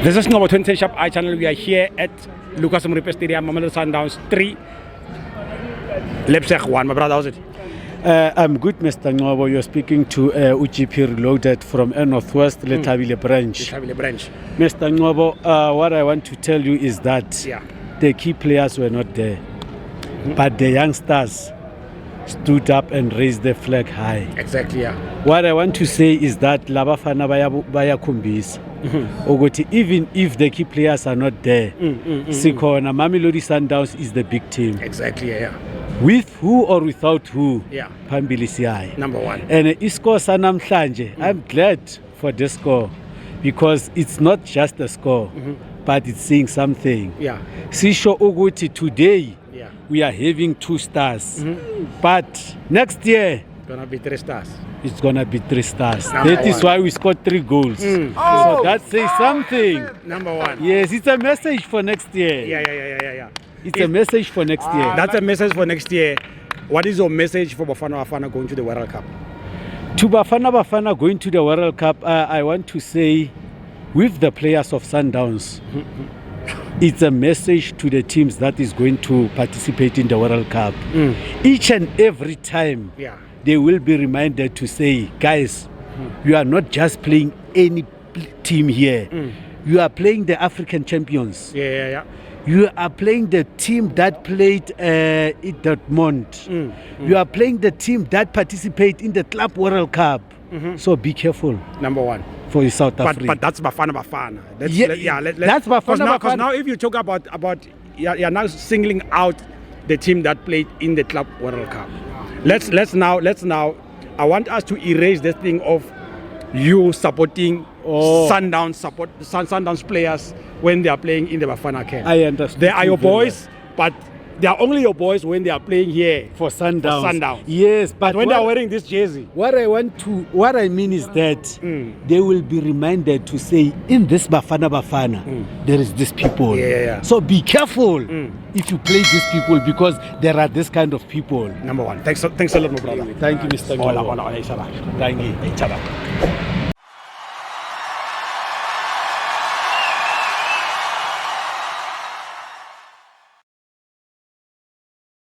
This is Ngobo 20 Sharp iChannel. We are here at Lucas Moripe Stadium, Mamelodi Sundowns 3, Leipzig 1. My brother, how's it? I'm good, Mr. Ngobo. You're speaking to UGP Reloaded from Northwest Lethabile branch. Lethabile branch. Mr. Ngobo, what I want to tell you is that the key players were not there, but the youngsters stood up and raised the flag high. Exactly, yeah. What I want to say is that Labafana Bayakumbis, even if the key players are not there, Sikona, Mamelodi Sundowns is the big team. Exactly, yeah. With who or without who, Phambili Siyaya. Number one. And isko sanamhlanje, I'm glad for the score because it's not just a score, but it's saying something. Yeah. Sisho Uguti today, we are having 2 stars, but next year Gonna be 3 stars. it's gonna be 3 stars. Number That is one. why we scored 3 goals. So that says something. Number one. Yes, it's a message for next year. Yeah. It's a message for next year. That's a message for next year. What is your message for Bafana Bafana going to the World Cup? To Bafana going to the World Cup, I want to say, with the players of Sundowns, it's a message to the teams that is going to participate in the World Cup. Each and every time, they will be reminded to say, guys, you are not just playing any team here. You are playing the African champions. Yeah. You are playing the team that played at Dortmund. You are playing the team that participate in the Club World Cup. So be careful. Number one. For South Africa. But that's Bafana. That's Bafana. Because now if you talk about you're now singling out the team that played in the Club World Cup. Let's now I want us to erase this thing of you supporting Sundowns players when they are playing in the Bafana camp. I understand. They are your boys, but they are only your boys when they are playing here for Sundowns. Yes, but when they are wearing this jersey. What I mean is that they will be reminded to say, in this Bafana, there is this people. Yeah. So be careful if you play these people because there are this kind of people. Number one. Thanks a lot, my brother. Thank you, Mr. Ngobo. Thank you.